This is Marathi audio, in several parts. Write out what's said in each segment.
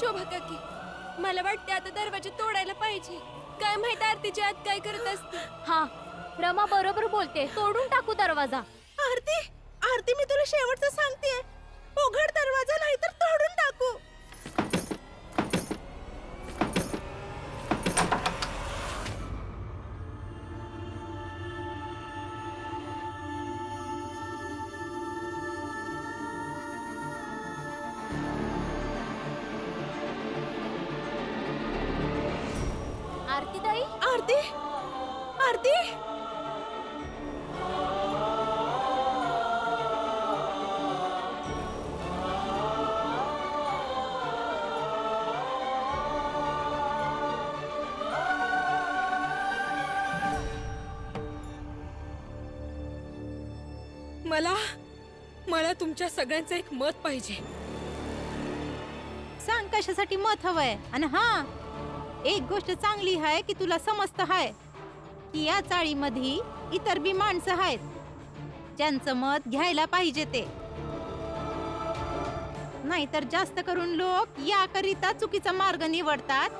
शोभा काकी, मला वाटते आता दरवाजा तोडायला पाहिजे. काय माहित आरतीच्या आत काय करत असते. हा, रमा बरोबर बोलते. तोडून टाकू दरवाजा. आरती, आरती, मी तुला शेवटचं सांगतेय, उघड दरवाजा नाही तर तोडून टाकू. आरती ताई, आरती, आरती, मला तुमच्या सगळ्यांचं एक मत पाहिजे. सांग कशासाठी मत हवंय. आणि हा, एक गोष्ट चांगली आहे की तुला समजत आहे की या चाळीमध्ये इतर बी माणसं आहेत ज्यांचं मत घ्यायला पाहिजे ते. नाहीतर जास्त करून लोक याकरिता चुकीचा मार्ग निवडतात,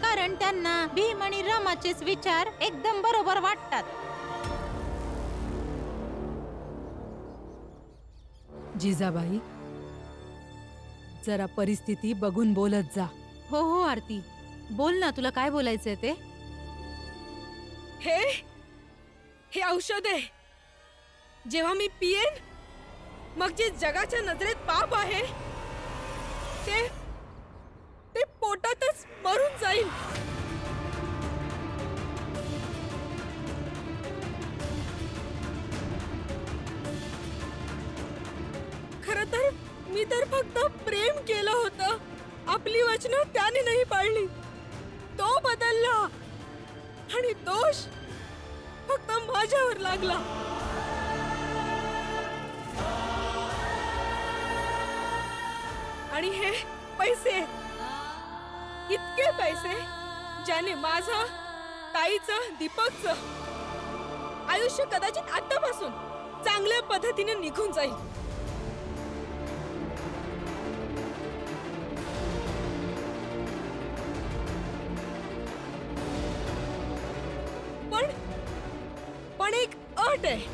कारण त्यांना भीम आणि रामाचेच विचार एकदम बरोबर वाटतात. जिजाबाई, जरा परिस्थिती बघून बोलत जा. हो हो आरती, बोल ना, तुला काय बोलायचंय ते. हे औषध आहे. जेव्हा मी पिएन, मग जे जगाच्या नजरेत पाप आहे ते पोटातच मरून जाईल. खरं तर मी तर फक्त प्रेम केलं होतं. आपली वचनं त्याने नाही पाळली. तो बदलला आणि दोष फक्त माझ्यावर लागला. आणि हे पैसे, इतके पैसे ज्याने माझं, ताईचं, दीपकचं आयुष्य कदाचित आतापासून चांगल्या पद्धतीने निघून जाईल. पण एक अट आहे.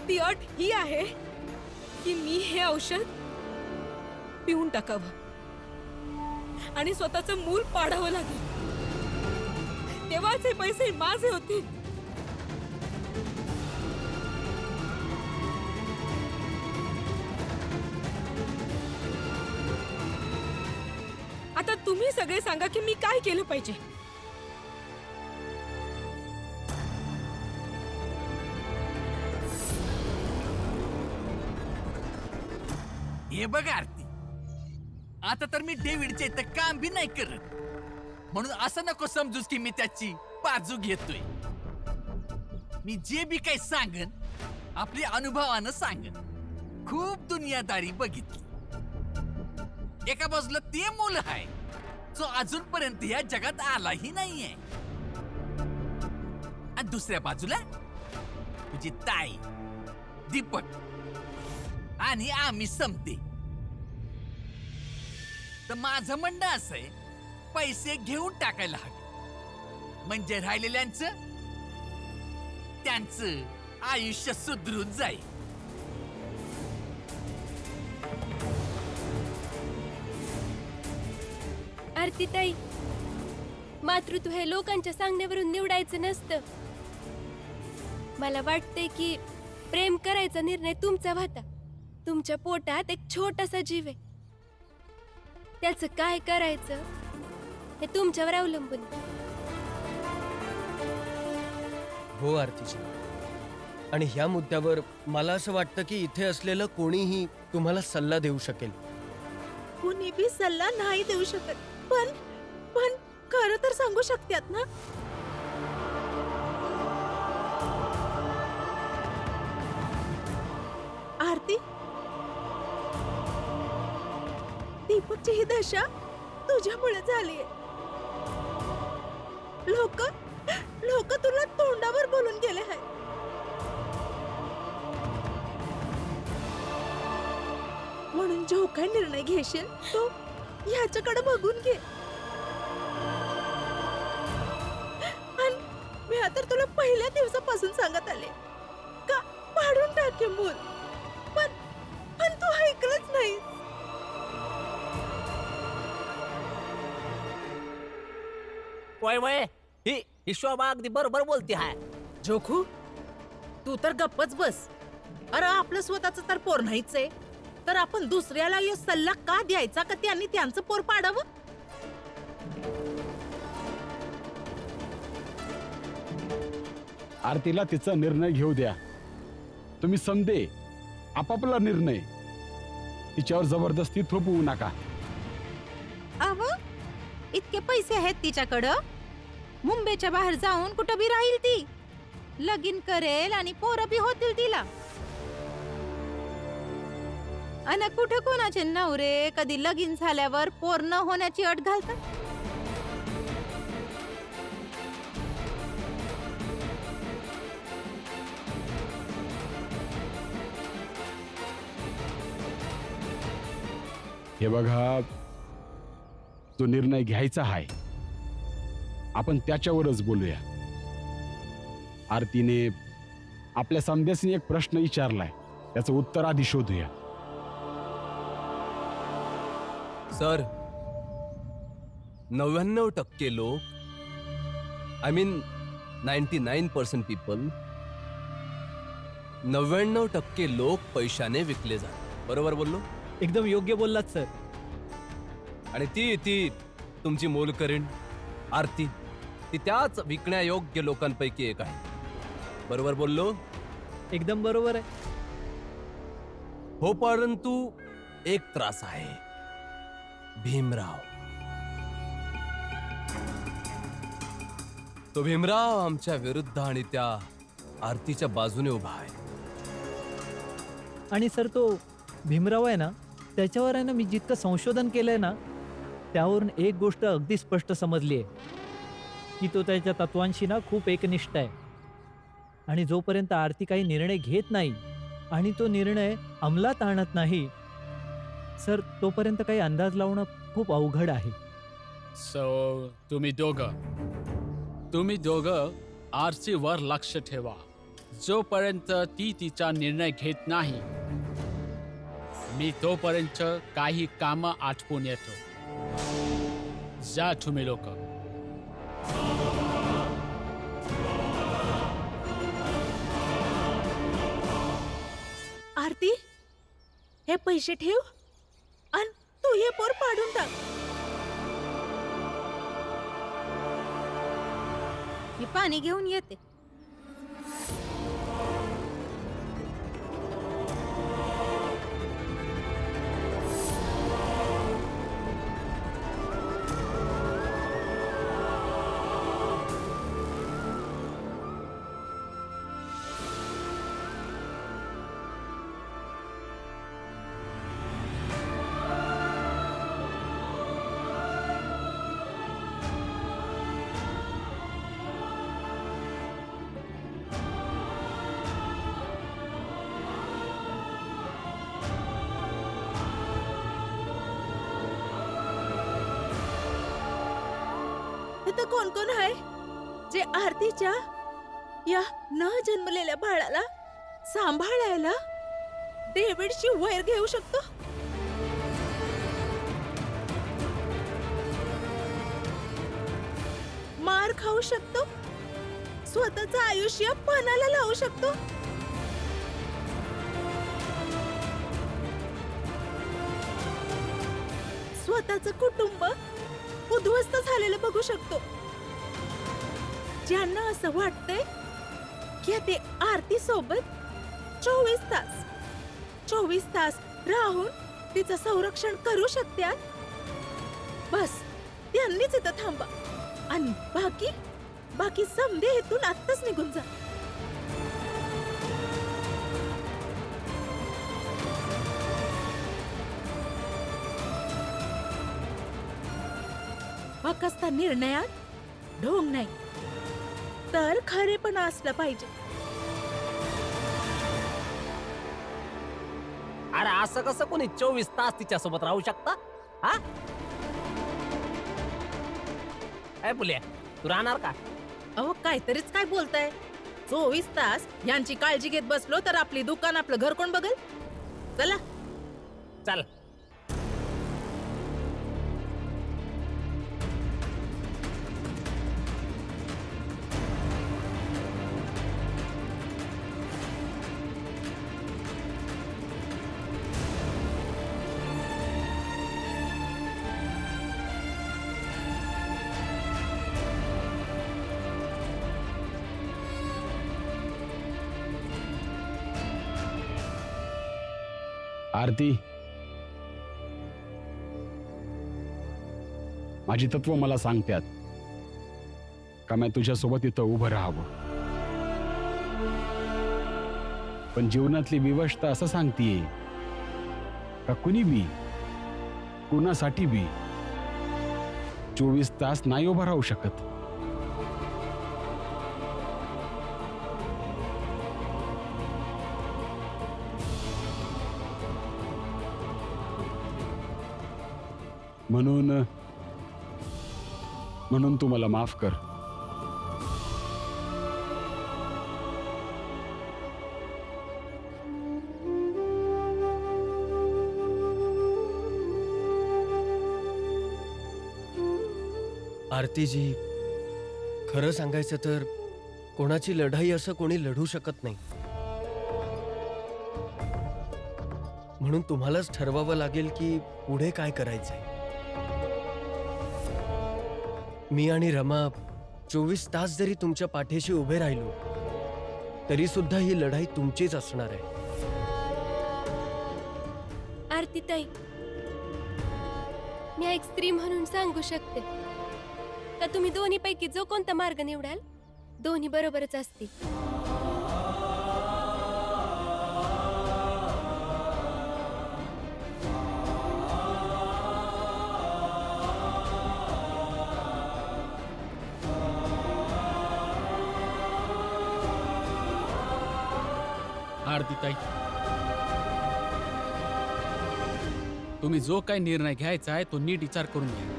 ती अट ही आहे की मी हे औषध पिऊन टाकावं आणि स्वतःचं मूल पाडावं लागेल. तेव्हाच हे पैसे माझे होतील. आता तुम्ही सगळे सांगा की मी काय केलं पाहिजे. हे बघ आरती, आता तर मी डेव्हिडच्या इथं काम बी नाही करत, म्हणून असं नको समजूस की मी त्याची बाजू घेतोय. मी जे बी काही सांगन आपल्या अनुभवानं सांगन. खूप दुनियादारी बघितली. एका बाजूला ते मूल आहे जो अजूनपर्यंत या जगात आलाही नाहीये, आणि दुसऱ्या बाजूला तुझी ताई, दीपक आणि आम्ही समते. तर माझं म्हणणं असं आहे, पैसे घेऊन टाकायला हवे, म्हणजे राहिलेल्यांचं त्यांचं आयुष्य सुधरून जाईल. आरतीताई, मातृत्व हे लोकांच्या सांगण्यावरून निवडायचं नसतं. मला वाटते की प्रेम करायचा निर्णय तुमचा होता. तुमच्या पोटात एक छोटासा जीव आहे, त्याचं काय करायचं हे तुमच्यावर अवलंबून. हो आरतीजी, आणि ह्या मुद्द्यावर मला असं वाटतं की इथे असलेलं कोणीही तुम्हाला सल्ला देऊ शकेल. कुणी बी सल्ला नाही देऊ शकत, पण खरं तर सांगू शकतात ना. आरती, दीपकची ही दशा तुझ्यामुळे झालीये. लोक तुला तोंडावर बोलून गेले आहेत, म्हणून जो काय निर्णय घेशील तो ह्याच्याकडे बघून घे. आणि मी आता तुला पहिल्या दिवसापासून सांगत आले का पाडून टाके मूल, पण तू ऐकलंच नाही. वय वय ही शोभा अगदी बरोबर बोलते आहे. जोखू तू तर गप्पच बस. अरे आपलं स्वतःच तर पोर नाहीच आहे, तर आपण दुसऱ्याला यो सल्ला का द्यायचा का त्यांनी त्यांचं पोर पाडावं. आरतीला तिचा निर्णय घेऊ द्या. तुम्ही समजे आपापला निर्णय तिच्यावर जबरदस्ती थोपवू नका. अहो इतके पैसे आहेत तिच्याकडं, मुंबईच्या बाहेर जाऊन कुठं बी राहील ती, लगीन करेल आणि पोरं बी होतील तिला. आणि कुठे कोणाचे नवरे कधी लगीन झाल्यावर पोर न होण्याची अट घालतात. हे बघा, जो निर्णय घ्यायचा आहे आपण त्याच्यावरच बोलूया. आरतीने आपल्या समध्यासनी एक प्रश्न विचारलाय, त्याचं उत्तर आधी शोधूया. सर, 99% लोक, आय मीन 99% पीपल, 99% लोक पैशाने विकले जातात. बरोबर बोललो? एकदम योग्य बोललात सर. आणि ती तुमची मोलकरीण आरती, ती त्याच विकण्यायोग्य लोकांपैकी एक आहे. बरोबर बोललो? एकदम बरोबर आहे. हो, परंतु एक त्रास आहे, भीमराव. तो भीमराव आमच्या विरुद्ध आणि त्या आरतीच्या बाजूने उभा आहे. आणि सर तो भीमराव आहे ना, त्याच्यावर आहे ना मी जितकं संशोधन केलंय ना, त्यावरून एक गोष्ट अगदी स्पष्ट समजली आहे की तो त्याच्या तत्वांशी ना खूप एकनिष्ठ आहे. आणि जोपर्यंत आरती काही निर्णय घेत नाही आणि तो निर्णय अंमलात आणत नाही सर, तोपर्यंत काही अंदाज लावणं खूप अवघड आहे. सो तुम्ही दोघं आरतीवर लक्ष ठेवा. जोपर्यंत ती तिचा निर्णय घेत नाही मी तोपर्यंत काही कामं आटपून येतो. जा तुम्ही लोक. आरती, हे पैसे ठेव आणि तू हे पोर पाडून टाक. मी पाणी घेऊन येते. इथं कोण कोण आहे जे आरतीच्या या न जन्मलेल्या बाळाला सांभाळायला डेव्हिडची वैर घेऊ शकतो? मार खाऊ शकतो? स्वतःचं आयुष्य पणाला लावू शकतो? स्वतःचं कुटुंब उद्ध्वस्त झालेलं बघू शकतो? ज्यांना असं वाटतंय की ते आरती सोबत 24 तास राहून तिचं संरक्षण करू शकतात, बस त्यांनीच इथं थांबा आणि बाकी समधे इथून आत्ताच निघून जा. फक्त निर्णयात ढोंग नाही तर खरेपणा असलं पाहिजे. अरे असं कसं कोणी 24 तास तिच्यासोबत राहू शकता? हा काय बोलूया, तू राहणार का? अहो काहीतरीच काय बोलताय. 24 तास यांची काळजी घेत बसलो तर आपली दुकान आपलं घर कोण बघल? चला चल. आरती, माझी तत्व मला सांगतात का मी तुझ्यासोबत इथं उभं राहावं, पण जीवनातली विवशता असं सांगतीये का कुणी बी कुणासाठी बी 24 तास नाही उभं राहू शकत. म्हणून तू मला माफ कर. आरतीजी, खरं सांगायचं तर कोणाची लढाई असं कोणी लढू शकत नाही. म्हणून तुम्हालाच ठरवावं लागेल की पुढे काय करायचंय. मी आणि रमा 24 तास जरी तुमच्या पाठीशी उभे राहिलो तरी सुद्धा ही लढाई तुमचीच असणार आहे. आरती ताई, मी एक स्त्री म्हणून सांगू शकते का तुम्ही दोन्ही पैकी जो कोणता मार्ग निवडाल दोन्ही बरोबरच असतील. आरतीताई, तुम्ही जो काही निर्णय घ्यायचा आहे तो नीट विचार करून घ्या.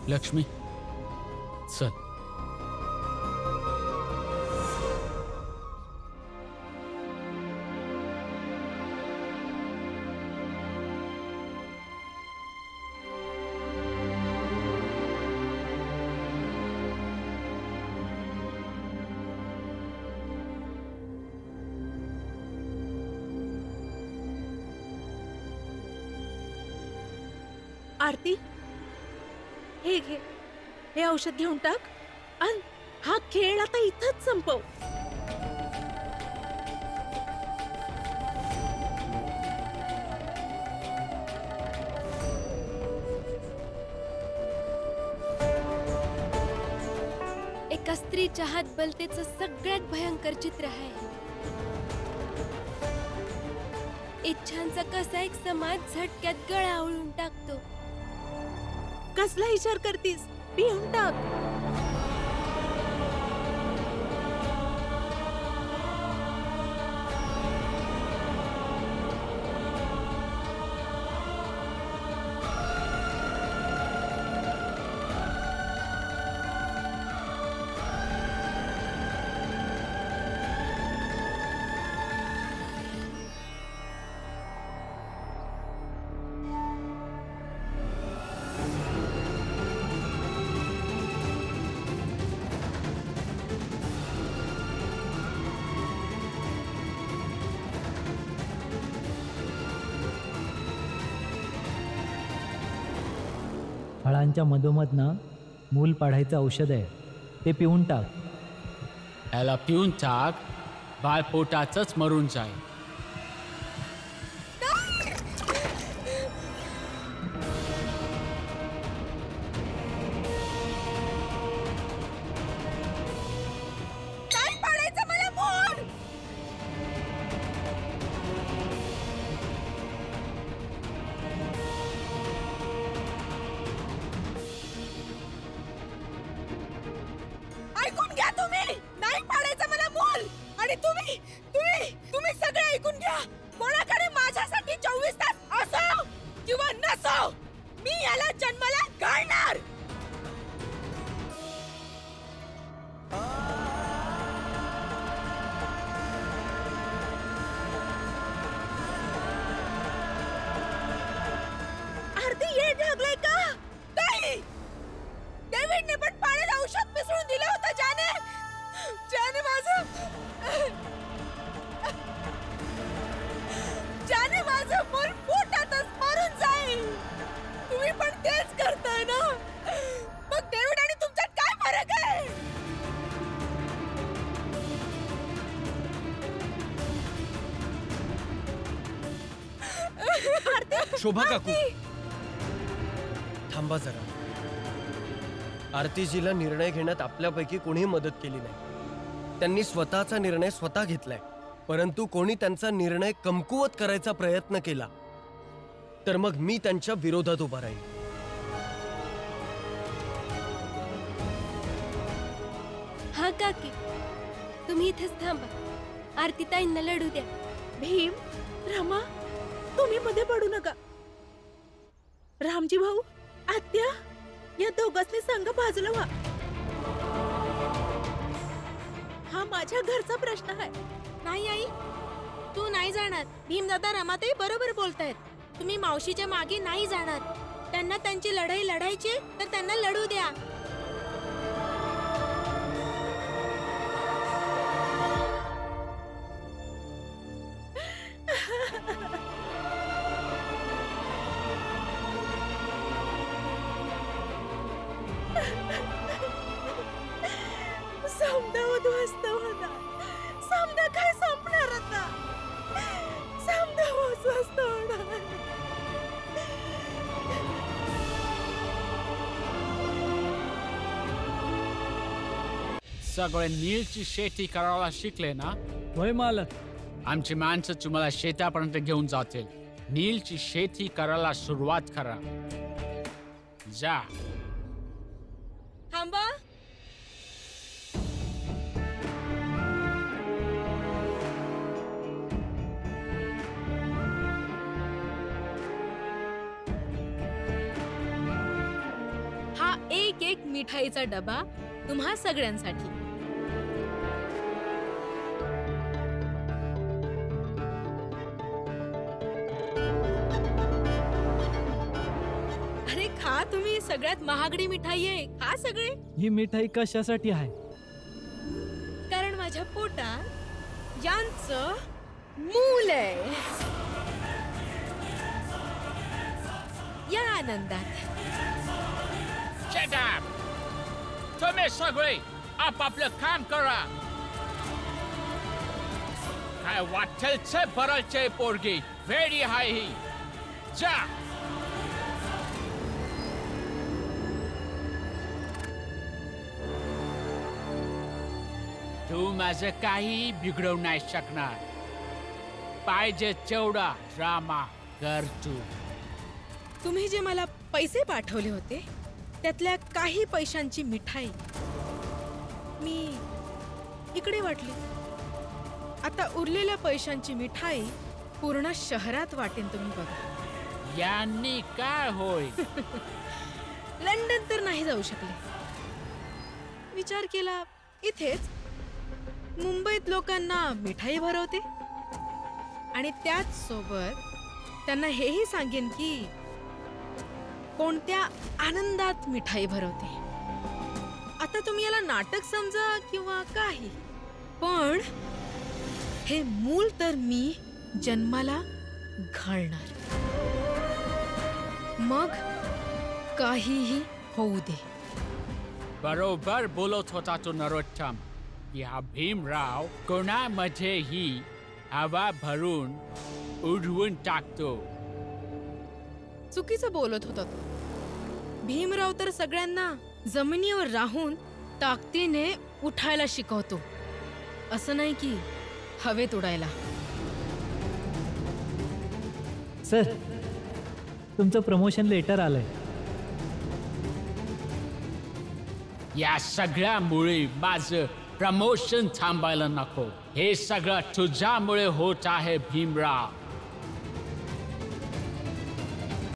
लक्ष्मी, चल. आरती, हे घे, हे औषध घेऊन टाक आणि हा खेळ आता इथंच संपव. एका स्त्रीच्या हातबलतेचं सगळ्यात भयंकर चित्र आहे. इच्छांचा कसा एक समाज झटक्यात गळा आवळून टाकतो. कसला विचार करतीस? पिऊन टाक. फळांच्या मधोमधनं मूल पाडायचं औषध आहे, ते पिऊन टाक. याला पिऊन टाक, बाळ पोटाचंच मरून जाईल. ऐकून घ्या तुम्ही. आणि तुम्ही तुम्ही तुम्ही सगळे ऐकून घ्या. कोणाकडे माझ्यासाठी 24 तास असो किंवा नसो, मी याला जन्माला घालणार. आरती येड लागलाय का? नाही, डेव्हिडने पण पाण्यात औषध मिसळून दिलं होतं. ज्याने माझं मूल पोटातच मरून जाईल. तुम्ही पण तेच करताय ना? मग डेव्हिड आणि तुमच्यात काय फरक आहे? शोभा काकू, थांबा जरा. आरतीजीला निर्णय घेण्यात आपल्यापैकी कोणीही मदत केली नाही. त्यांनी स्वतःचा निर्णय स्वतः घेतलाय. परंतु कोणी त्यांचा निर्णय कमकुवत करायचा प्रयत्न केला तर मग मी त्यांच्या विरोधात उभा राहील. हा काकी, तुम्ही इथेच थांबा. आरती ताईंना लढू द्या. भीम, रमा, तुम्ही मध्ये पडू नका. रामजी भाऊ, आत्या, या दोघांनी संघ बाजूला व्हा. हा माझ्या घरचा प्रश्न आहे. नाही आई, तू नाही जाणार. भीमदादा रमाताई बरोबर बोलतायत. तुम्ही मावशीच्या मागे नाही जाणार. त्यांना त्यांची लढाई लढायची तर त्यांना लढू द्या. समजा उद्ध्वस्त होणार. समजा काय संपणार आता. समजा उद्ध्वस्त होणार. सगळे नीलची शेती करायला शिकले ना? होय मालक. आमची माणसं तुम्हाला शेतापर्यंत घेऊन जातील. नीलची शेती करायला सुरुवात करा. जा. थांबा. हा एक एक मिठाईचा डबा तुम्हा सगळ्यांसाठी. अरे खा तुम्ही. सगळ्यात महागडी मिठाई आहे. खा सगळे. ही मिठाई कशासाठी आहे? कारण माझ्या पोटात यांचं मूल आहे. या आनंदात. Shut up! तुम्ही सगळे आपापलं काम करा. काय वाटेल ते भरायचे पोरगी. वेडी आहे ही. जा. तू माझं काही बिघडवू नाही शकणार. पाहिजे तेवढा ड्रामा कर तू. तुम्ही जे मला पैसे पाठवले होते त्यातल्या काही पैशांची मिठाई मी इकडे वाटली. आता उरलेल्या पैशांची मिठाई पूर्ण शहरात वाटेन. तुम्ही बघा. यांनी काय होय? लंडन तर नाही जाऊ शकले. विचार केला इथेच मुंबईत लोकांना मिठाई भरवते आणि त्याच सोबत त्यांना हेही सांगेन की कोणत्या आनंदात मिठाई भरवते. आता तुम्ही याला नाटक समजा किंवा काही, पण हे मूल तर मी जन्माला घालणार. मग काहीही होऊ दे. बरोबर बोलत होता तो नरोत्तम की हा भीमराव कोणामध्येही हवा भरून उडवून टाकतो. चुकीचं बोलत होता तो. भीमराव तर सगळ्यांना जमिनीवर राहून ताकदीने उठायला शिकवतो. असं नाही की हवेत उडायला. सर, तुमचं प्रमोशन लेटर आलंय. या सगळ्यामुळे माझं प्रमोशन थांबायला नको. हे सगळं तुझ्यामुळे होत आहे भीमराव.